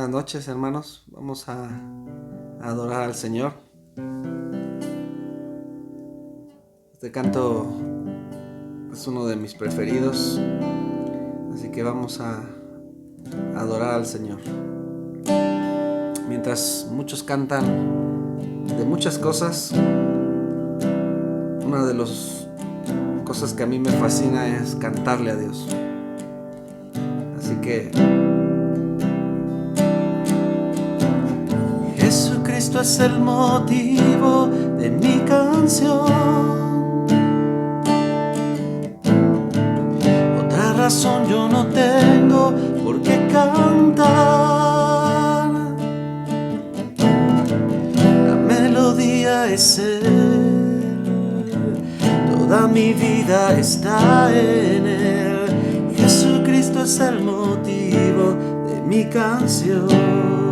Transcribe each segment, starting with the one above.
Buenas noches, hermanos. Vamos a adorar al Señor. Este canto es uno de mis preferidos, así que vamos a adorar al Señor. Mientras muchos cantan de muchas cosas, una de las cosas que a mí me fascina es cantarle a Dios. Así que Jesucristo es el motivo de mi canción. Otra razón yo no tengo por qué cantar. La melodía es Él, toda mi vida está en Él. Jesucristo es el motivo de mi canción.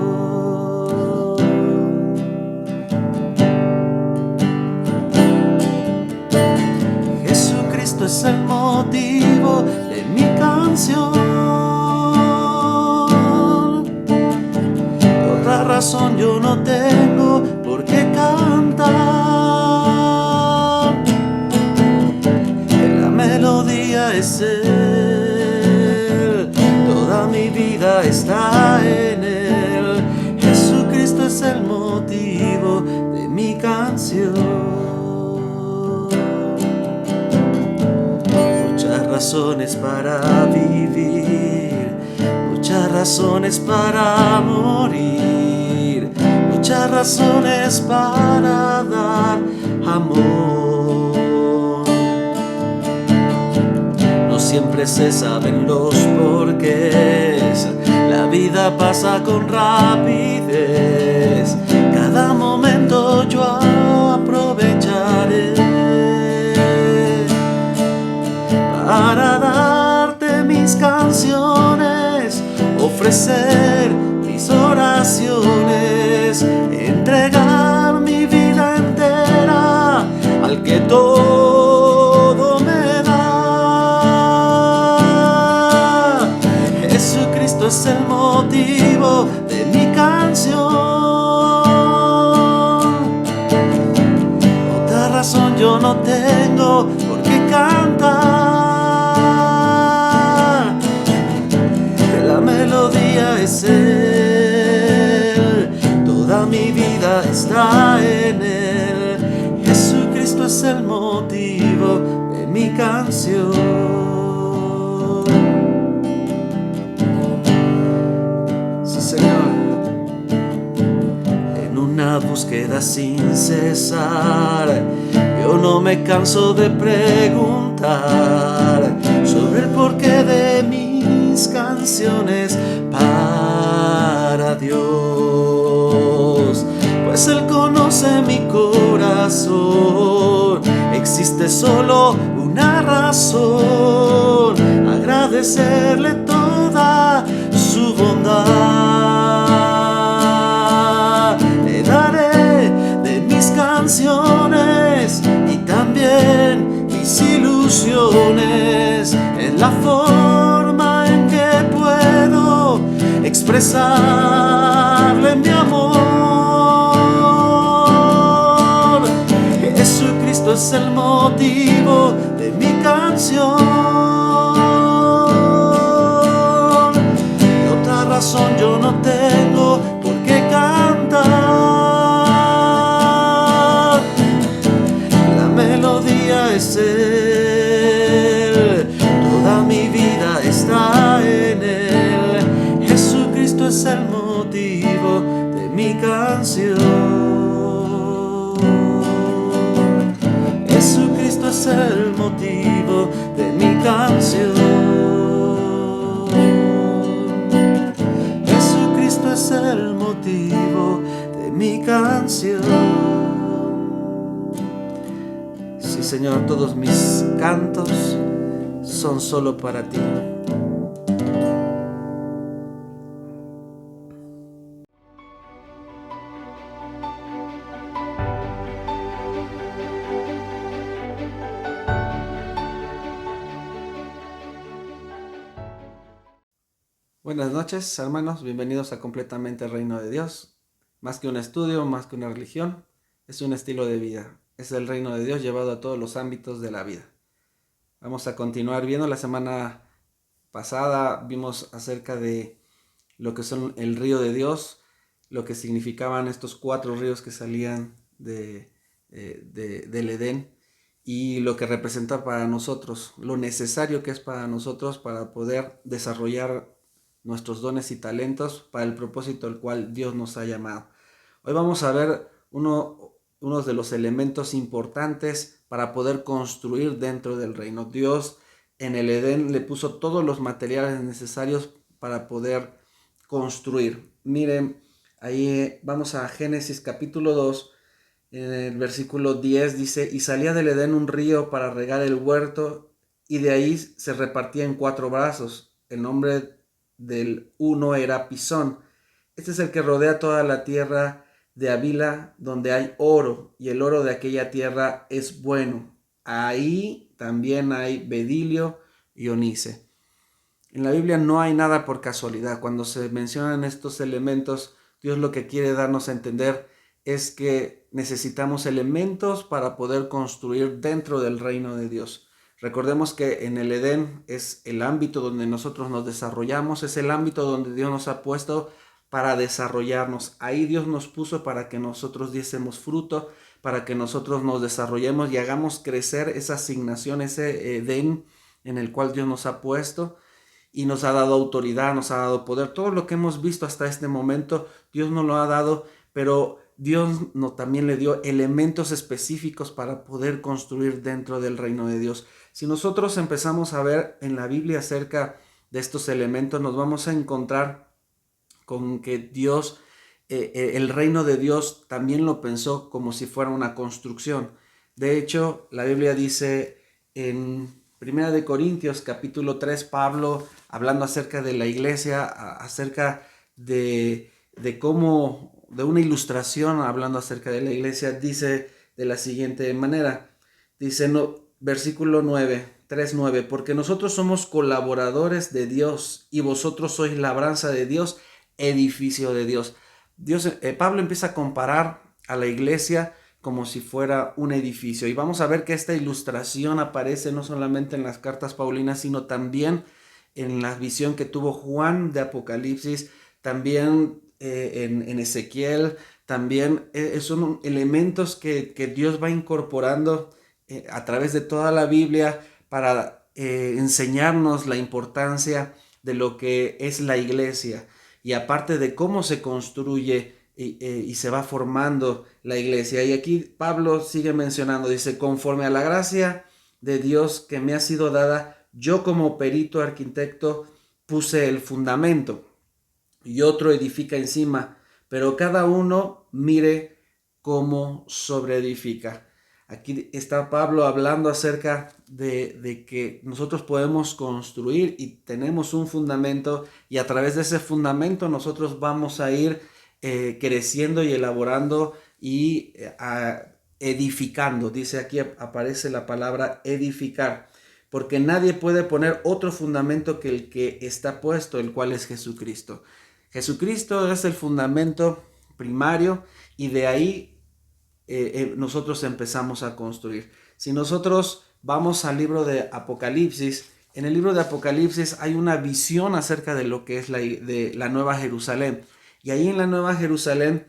Jesucristo es el motivo de mi canción. Otra razón yo no tengo por qué cantar. La melodía es Él, toda mi vida está en Él. Jesucristo es el motivo de mi canción. Muchas razones para vivir, muchas razones para morir, muchas razones para dar amor. No siempre se saben los porqués, la vida pasa con rapidez. Cada momento yo aprovecharé para darte mis canciones, ofrecer mis oraciones, entregar mi vida entera al que todo me da. Jesucristo es el motivo de mi canción. Otra razón yo no tengo por qué cantar. La melodía es Él, toda mi vida está en Él. Jesucristo es el motivo de mi canción. Sí, Señor. En una búsqueda sin cesar, yo no me canso de preguntar sobre el porqué de mis canciones para Dios, pues Él conoce mi corazón. Existe solo una razón: agradecerle toda su bondad. Le daré de mis canciones y también mis ilusiones. Es la forma en que puedo expresarle mi amor. Jesucristo es el motivo de mi canción. Y otra razón yo no tengo por qué cantar. La melodía es Él, toda mi vida está en Él. Jesucristo es el motivo de mi canción. Jesucristo es el motivo de mi canción. Jesucristo es el motivo de mi canción. Sí, Señor, todos mis cantos son solo para ti. Buenas noches, hermanos. Bienvenidos a Completamente el Reino de Dios. Más que un estudio, más que una religión, es un estilo de vida. Es el reino de Dios llevado a todos los ámbitos de la vida. Vamos a continuar viendo. La semana pasada vimos acerca de lo que son el río de Dios, lo que significaban estos 4 ríos que salían del Edén y lo que representa para nosotros, lo necesario que es para nosotros para poder desarrollar nuestros dones y talentos para el propósito al cual Dios nos ha llamado. Hoy vamos a ver uno de los elementos importantes para poder construir dentro del reino. Dios en el Edén le puso todos los materiales necesarios para poder construir. Miren, ahí vamos a Génesis capítulo 2, en el versículo 10 dice, y salía del Edén un río para regar el huerto, y de ahí se repartía en 4 brazos. El nombre del uno era Pisón. Este es el que rodea toda la tierra de Havila, donde hay oro, y el oro de aquella tierra es bueno. Ahí también hay bedilio y onice. En la Biblia no hay nada por casualidad. Cuando se mencionan estos elementos, Dios lo que quiere darnos a entender es que necesitamos elementos para poder construir dentro del reino de Dios. Recordemos que en el Edén es el ámbito donde nosotros nos desarrollamos, es el ámbito donde Dios nos ha puesto para desarrollarnos. Ahí Dios nos puso para que nosotros diésemos fruto, para que nosotros nos desarrollemos y hagamos crecer esa asignación, ese Edén en el cual Dios nos ha puesto. Y nos ha dado autoridad, nos ha dado poder. Todo lo que hemos visto hasta este momento, Dios nos lo ha dado, pero Dios también le dio elementos específicos para poder construir dentro del reino de Dios. Si nosotros empezamos a ver en la Biblia acerca de estos elementos, nos vamos a encontrar con que Dios, el reino de Dios también lo pensó como si fuera una construcción. De hecho, la Biblia dice en Primera de Corintios capítulo 3, Pablo hablando acerca de la iglesia, acerca de cómo, de una ilustración hablando acerca de la iglesia, dice de la siguiente manera, dice versículo 9, 3:9, porque nosotros somos colaboradores de Dios y vosotros sois labranza de Dios, edificio de Dios. Pablo empieza a comparar a la iglesia como si fuera un edificio. Y vamos a ver que esta ilustración aparece no solamente en las cartas paulinas, sino también en la visión que tuvo Juan de Apocalipsis, también en Ezequiel, también son elementos que Dios va incorporando a través de toda la Biblia para enseñarnos la importancia de lo que es la iglesia. Y aparte de cómo se construye y se va formando la iglesia. Y aquí Pablo sigue mencionando, dice, conforme a la gracia de Dios que me ha sido dada, yo como perito arquitecto puse el fundamento y otro edifica encima, pero cada uno mire cómo sobreedifica. Aquí está Pablo hablando acerca de que nosotros podemos construir y tenemos un fundamento, y a través de ese fundamento nosotros vamos a ir creciendo y elaborando y edificando. Dice aquí, aparece la palabra edificar, porque nadie puede poner otro fundamento que el que está puesto, el cual es Jesucristo. Jesucristo es el fundamento primario y de ahí nosotros empezamos a construir. Si nosotros vamos al libro de Apocalipsis, en el libro de Apocalipsis hay una visión acerca de lo que es de la Nueva Jerusalén. Y ahí en la Nueva Jerusalén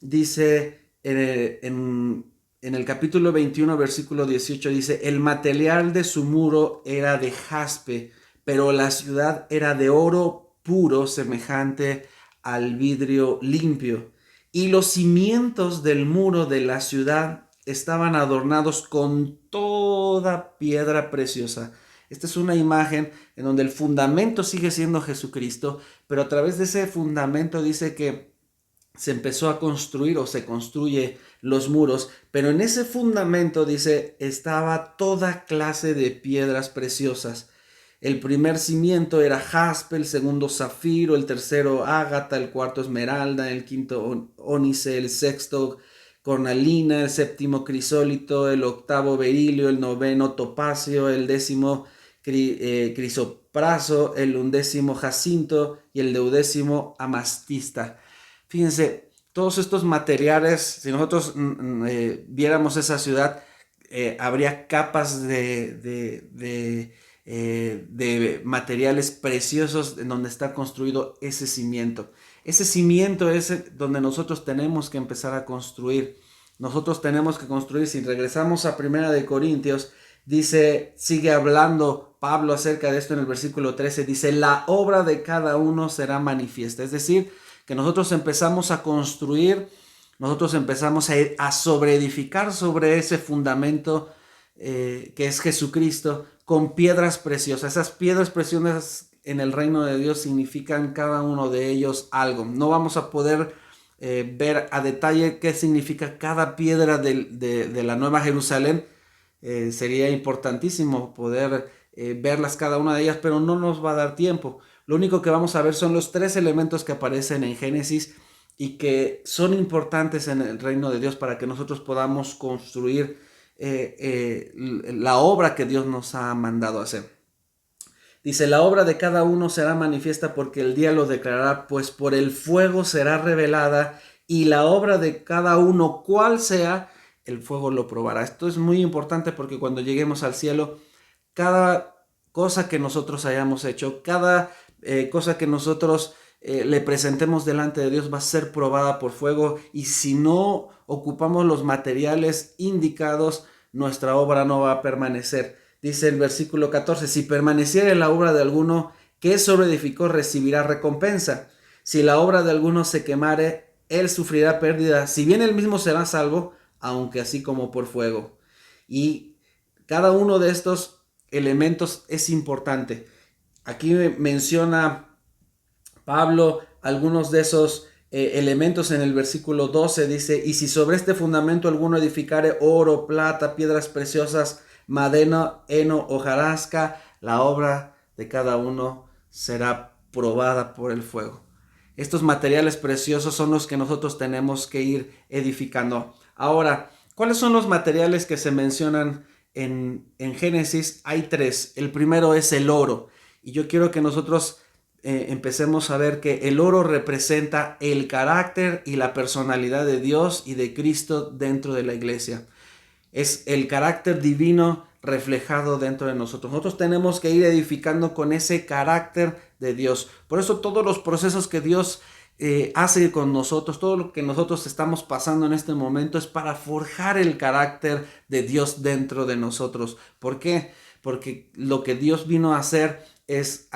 dice en el capítulo 21, versículo 18, dice, el material de su muro era de jaspe, pero la ciudad era de oro puro, semejante al vidrio limpio. Y los cimientos del muro de la ciudad estaban adornados con toda piedra preciosa. Esta es una imagen en donde el fundamento sigue siendo Jesucristo, pero a través de ese fundamento dice que se empezó a construir o se construye los muros, pero en ese fundamento, dice, estaba toda clase de piedras preciosas. El primer cimiento era jaspe, el segundo zafiro, el tercero ágata, el cuarto esmeralda, el quinto ónice, el sexto cornalina, el séptimo crisólito, el octavo berilio, el noveno topacio, el décimo praso, el 11º jacinto y el 12º amastista. Fíjense, todos estos materiales, si nosotros viéramos esa ciudad, habría capas de materiales preciosos en donde está construido ese cimiento. Ese cimiento es donde nosotros tenemos que empezar a construir. Nosotros tenemos que construir. Si regresamos a 1 Corintios, dice, sigue hablando Pablo acerca de esto en el versículo 13, dice, la obra de cada uno será manifiesta. Es decir, que nosotros empezamos a construir, nosotros empezamos a sobreedificar sobre ese fundamento que es Jesucristo, con piedras preciosas. Esas piedras preciosas en el reino de Dios significan cada uno de ellos algo. No vamos a poder ver a detalle qué significa cada piedra de la Nueva Jerusalén. Sería importantísimo poder verlas cada una de ellas, pero no nos va a dar tiempo. Lo único que vamos a ver son los 3 elementos que aparecen en Génesis y que son importantes en el reino de Dios para que nosotros podamos construir la obra que Dios nos ha mandado hacer. Dice, la obra de cada uno será manifiesta porque el día lo declarará, pues por el fuego será revelada, y la obra de cada uno, cual sea, el fuego lo probará. Esto es muy importante porque cuando lleguemos al cielo, cada cosa que nosotros hayamos hecho, cada cosa que nosotros le presentemos delante de Dios va a ser probada por fuego, y si no ocupamos los materiales indicados, nuestra obra no va a permanecer. Dice el versículo 14, si permaneciera en la obra de alguno que sobreedificó, recibirá recompensa. Si la obra de alguno se quemare, él sufrirá pérdida, si bien él mismo será salvo, aunque así como por fuego. Y cada uno de estos elementos es importante. Aquí menciona Pablo algunos de esos elementos en el versículo 12. Dice, y si sobre este fundamento alguno edificare oro, plata, piedras preciosas, madera, heno, hojarasca, la obra de cada uno será probada por el fuego. Estos materiales preciosos son los que nosotros tenemos que ir edificando. Ahora, ¿cuáles son los materiales que se mencionan en Génesis? Hay 3. El primero es el oro. Y yo quiero que nosotros empecemos a ver que el oro representa el carácter y la personalidad de Dios y de Cristo dentro de la iglesia. Es el carácter divino reflejado dentro de nosotros. Nosotros tenemos que ir edificando con ese carácter de Dios. Por eso todos los procesos que Dios hace con nosotros, todo lo que nosotros estamos pasando en este momento es para forjar el carácter de Dios dentro de nosotros. ¿Por qué? Porque lo que Dios vino a hacer es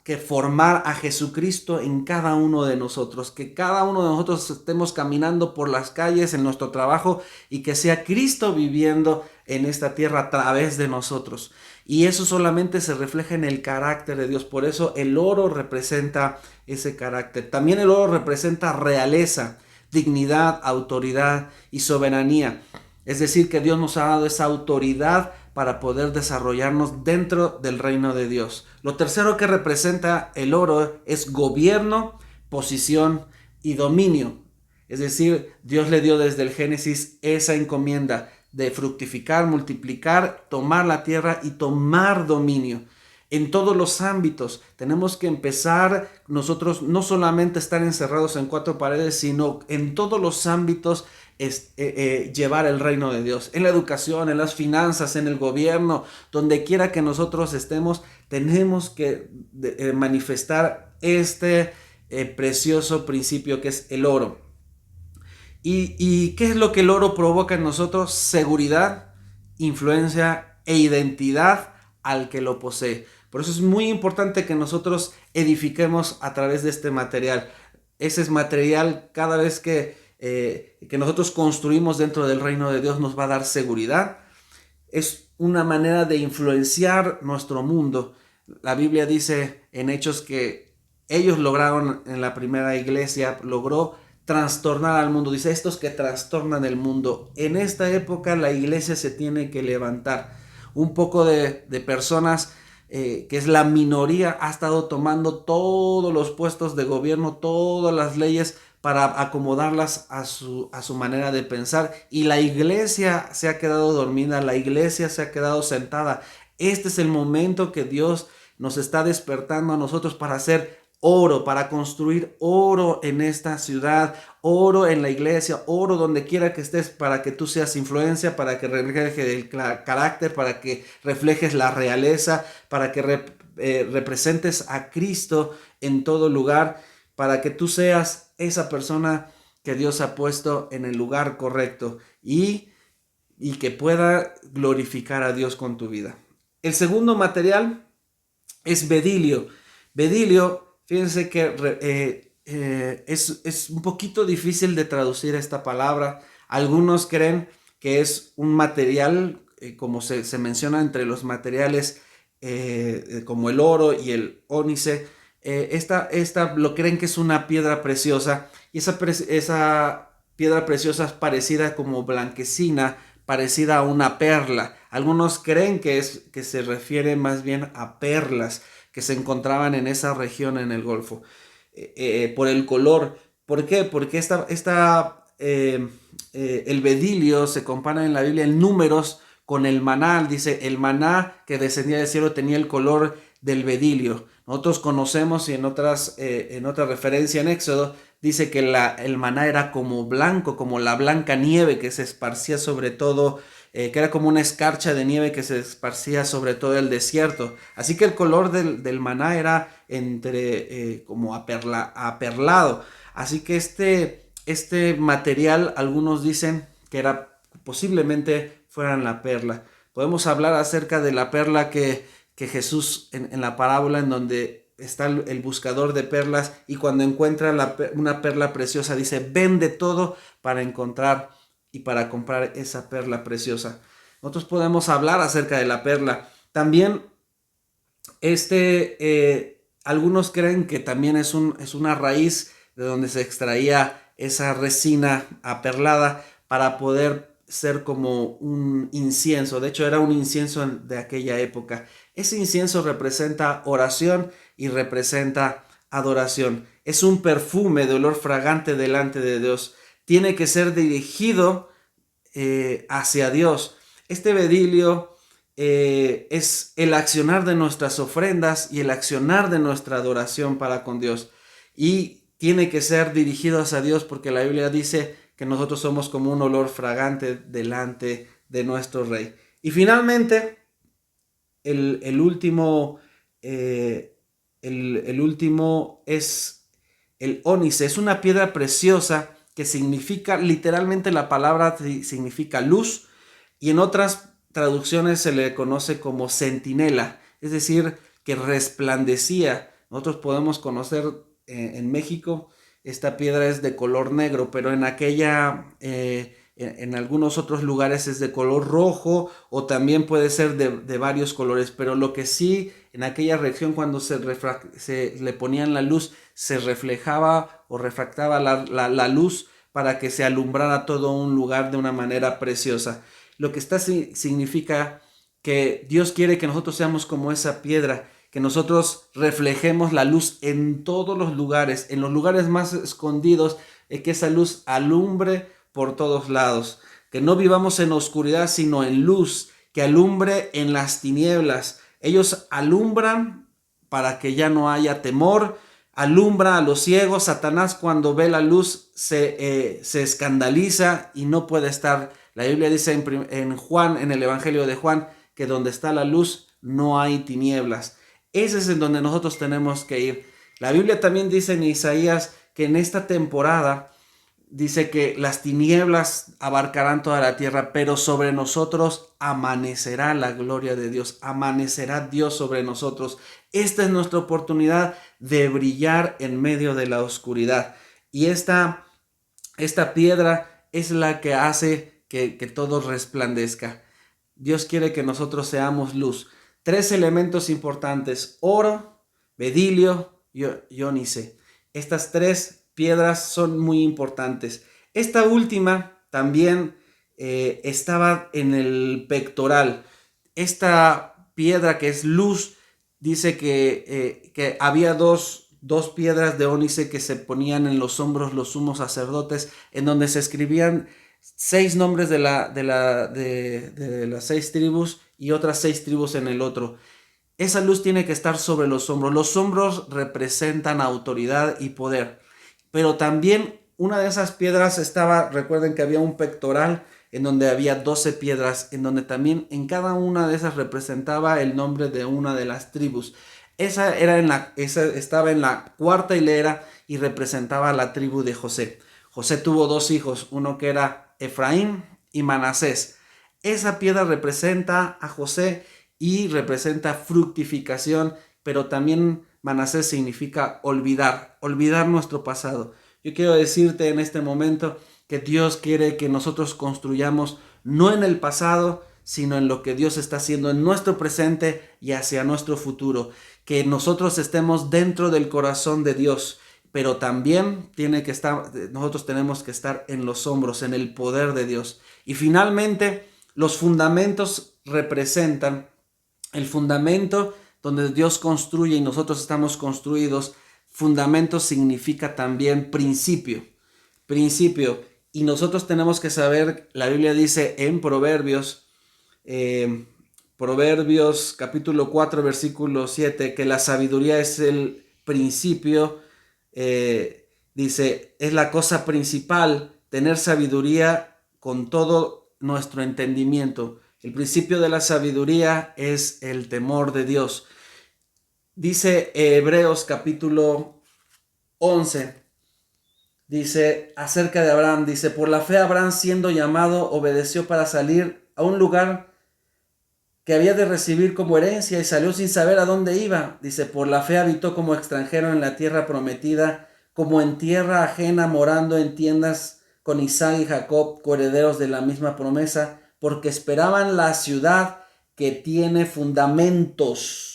que formar a Jesucristo en cada uno de nosotros, que cada uno de nosotros estemos caminando por las calles, en nuestro trabajo, y que sea Cristo viviendo en esta tierra a través de nosotros. Y eso solamente se refleja en el carácter de Dios. Por eso el oro representa ese carácter. También el oro representa realeza, dignidad, autoridad y soberanía. Es decir, que Dios nos ha dado esa autoridad para poder desarrollarnos dentro del reino de Dios. Lo tercero que representa el oro es gobierno, posición y dominio. Es decir, Dios le dio desde el Génesis esa encomienda de fructificar, multiplicar, tomar la tierra y tomar dominio. En todos los ámbitos tenemos que empezar nosotros no solamente estar encerrados en 4 paredes, sino en todos los ámbitos llevar el reino de Dios, en la educación, en las finanzas, en el gobierno, donde quiera que nosotros estemos, tenemos que manifestar este precioso principio que es el oro. ¿Y qué es lo que el oro provoca en nosotros? Seguridad, influencia e identidad al que lo posee. Por eso es muy importante que nosotros edifiquemos a través de este material. Ese es material cada vez que nosotros construimos dentro del reino de Dios nos va a dar seguridad. Es una manera de influenciar nuestro mundo. La Biblia dice en Hechos que ellos lograron, en la primera iglesia, logró trastornar al mundo. Dice, estos que trastornan el mundo. En esta época la iglesia se tiene que levantar. Un poco de personas que es la minoría, ha estado tomando todos los puestos de gobierno, todas las leyes para acomodarlas a su manera de pensar, y la iglesia se ha quedado dormida, la iglesia se ha quedado sentada. Este es el momento que Dios nos está despertando a nosotros para hacer oro, para construir oro en esta ciudad, oro en la iglesia, oro donde quiera que estés, para que tú seas influencia, para que reflejes el carácter, para que reflejes la realeza, para que representes a Cristo en todo lugar, para que tú seas esa persona que Dios ha puesto en el lugar correcto y que pueda glorificar a Dios con tu vida. El segundo material es bedilio. Bedilio, fíjense que es un poquito difícil de traducir esta palabra. Algunos creen que es un material, como se menciona entre los materiales, como el oro y el ónice. Esta lo creen que es una piedra preciosa, y esa piedra preciosa es parecida como blanquecina, parecida a una perla. Algunos creen que se refiere más bien a perlas que se encontraban en esa región en el Golfo, por el color. ¿Por qué? Porque el bedilio se compara en la Biblia en Números con el maná. Dice, el maná que descendía del cielo tenía el color del bedilio. Nosotros conocemos, y en otra referencia en Éxodo, dice que el maná era como blanco, como la blanca nieve que se esparcía sobre todo, que era como una escarcha de nieve que se esparcía sobre todo el desierto. Así que el color del maná era como aperlado. Así que este material, algunos dicen que era posiblemente fueran la perla. Podemos hablar acerca de la perla que Jesús en la parábola, en donde está el buscador de perlas, y cuando encuentra una perla preciosa dice, vende todo para encontrar y para comprar esa perla preciosa. Nosotros podemos hablar acerca de la perla. También algunos creen que también es una raíz de donde se extraía esa resina aperlada para poder ser como un incienso. De hecho, era un incienso de aquella época. Ese incienso representa oración y representa adoración. Es un perfume de olor fragante delante de Dios. Tiene que ser dirigido hacia Dios. Este bedilio es el accionar de nuestras ofrendas y el accionar de nuestra adoración para con Dios. Y tiene que ser dirigido hacia Dios, porque la Biblia dice que nosotros somos como un olor fragante delante de nuestro Rey. Y finalmente, el último es el ónice. Es una piedra preciosa que significa, literalmente la palabra significa luz, y en otras traducciones se le conoce como centinela, es decir, que resplandecía. Nosotros podemos conocer en México, esta piedra es de color negro, pero en algunos otros lugares es de color rojo, o también puede ser de varios colores. Pero lo que sí, en aquella región, cuando se le ponían la luz, se reflejaba o refractaba la luz para que se alumbrara todo un lugar de una manera preciosa. Lo que significa que Dios quiere que nosotros seamos como esa piedra, que nosotros reflejemos la luz en todos los lugares, en los lugares más escondidos, que esa luz alumbre por todos lados, que no vivamos en oscuridad, sino en luz, que alumbre en las tinieblas. Ellos alumbran para que ya no haya temor, alumbra a los ciegos. Satanás, cuando ve la luz, se escandaliza y no puede estar. La Biblia dice en Juan, en el Evangelio de Juan, que donde está la luz no hay tinieblas. Ese es en donde nosotros tenemos que ir. La Biblia también dice en Isaías que en esta temporada dice que las tinieblas abarcarán toda la tierra, pero sobre nosotros amanecerá la gloria de Dios, amanecerá Dios sobre nosotros. Esta es nuestra oportunidad de brillar en medio de la oscuridad. Y esta piedra es la que hace que todo resplandezca. Dios quiere que nosotros seamos luz. 3 elementos importantes: oro, bedilio y ónice. Estas 3 piedras son muy importantes. Esta última también estaba en el pectoral. Esta piedra, que es luz, dice que había dos piedras de ónice que se ponían en los hombros los sumos sacerdotes, en donde se escribían 6 nombres de las 6 tribus y otras 6 tribus en el otro. esa luz tiene que estar sobre los hombros. Los hombros representan autoridad y poder. Pero también una de esas piedras recuerden que había un pectoral en donde había 12 piedras, en donde también en cada una de esas representaba el nombre de una de las tribus. Esa estaba en la cuarta hilera y representaba a la tribu de José. José tuvo 2 hijos, uno que era Efraín y Manasés. Esa piedra representa a José y representa fructificación, pero también Manasés significa olvidar nuestro pasado. Yo quiero decirte en este momento que Dios quiere que nosotros construyamos no en el pasado, sino en lo que Dios está haciendo en nuestro presente y hacia nuestro futuro. Que nosotros estemos dentro del corazón de Dios, pero también nosotros tenemos que estar en los hombros, en el poder de Dios. Y finalmente, los fundamentos representan el fundamento donde Dios construye y nosotros estamos construidos. Fundamento significa también principio. Y nosotros tenemos que saber, la Biblia dice en Proverbios capítulo 4, versículo 7, que la sabiduría es el principio. Dice, es la cosa principal, tener sabiduría con todo nuestro entendimiento. El principio de la sabiduría es el temor de Dios. Dice Hebreos capítulo 11, dice acerca de Abraham, dice, por la fe Abraham, siendo llamado, obedeció para salir a un lugar que había de recibir como herencia y salió sin saber a dónde iba. Dice, por la fe habitó como extranjero en la tierra prometida, como en tierra ajena, morando en tiendas con Isaac y Jacob, coherederos de la misma promesa, porque esperaban la ciudad que tiene fundamentos,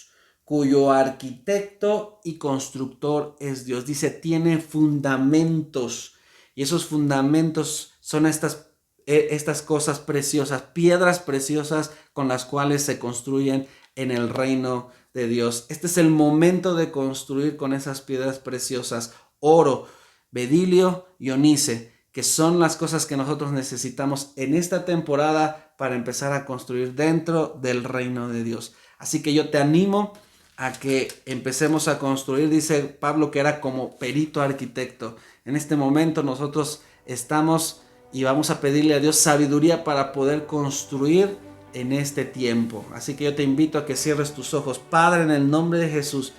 cuyo arquitecto y constructor es Dios. Dice, tiene fundamentos. Y esos fundamentos son estas cosas preciosas, piedras preciosas con las cuales se construyen en el reino de Dios. Este es el momento de construir con esas piedras preciosas, oro, bedilio y onice, que son las cosas que nosotros necesitamos en esta temporada para empezar a construir dentro del reino de Dios. Así que yo te animo a que empecemos a construir. Dice Pablo que era como perito arquitecto. En este momento nosotros estamos y vamos a pedirle a Dios sabiduría para poder construir en este tiempo. Así que yo te invito a que cierres tus ojos. Padre, en el nombre de Jesús,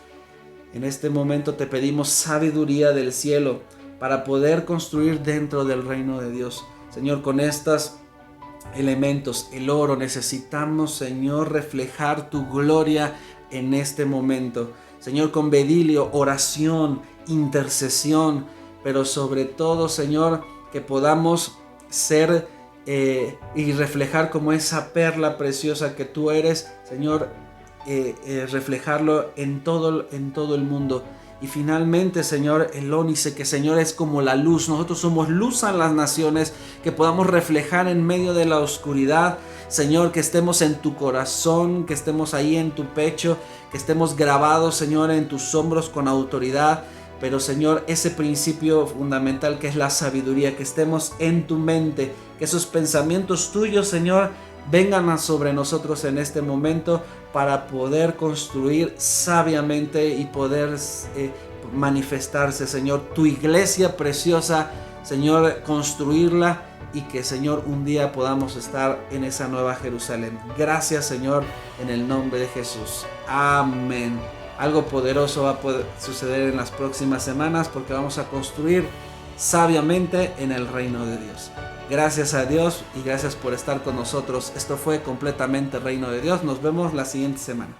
en este momento te pedimos sabiduría del cielo para poder construir dentro del reino de Dios. Señor, con estos elementos, el oro, necesitamos, Señor, reflejar tu gloria en este momento. Señor, con bedilio, oración, intercesión, pero sobre todo, Señor, que podamos ser y reflejar como esa perla preciosa que tú eres, Señor, reflejarlo en todo el mundo. Y finalmente, Señor, el ónice, que Señor es como la luz. Nosotros somos luz a las naciones, que podamos reflejar en medio de la oscuridad. Señor, que estemos en tu corazón, que estemos ahí en tu pecho, que estemos grabados, Señor, en tus hombros con autoridad. Pero, Señor, ese principio fundamental que es la sabiduría, que estemos en tu mente, que esos pensamientos tuyos, Señor, vengan sobre nosotros en este momento para poder construir sabiamente y poder manifestarse, Señor, tu iglesia preciosa, Señor, construirla y que, Señor, un día podamos estar en esa nueva Jerusalén. Gracias, Señor, en el nombre de Jesús. Amén. Algo poderoso va a poder suceder en las próximas semanas porque vamos a construir sabiamente en el reino de Dios. Gracias a Dios y gracias por estar con nosotros. Esto fue completamente Reino de Dios. Nos vemos la siguiente semana.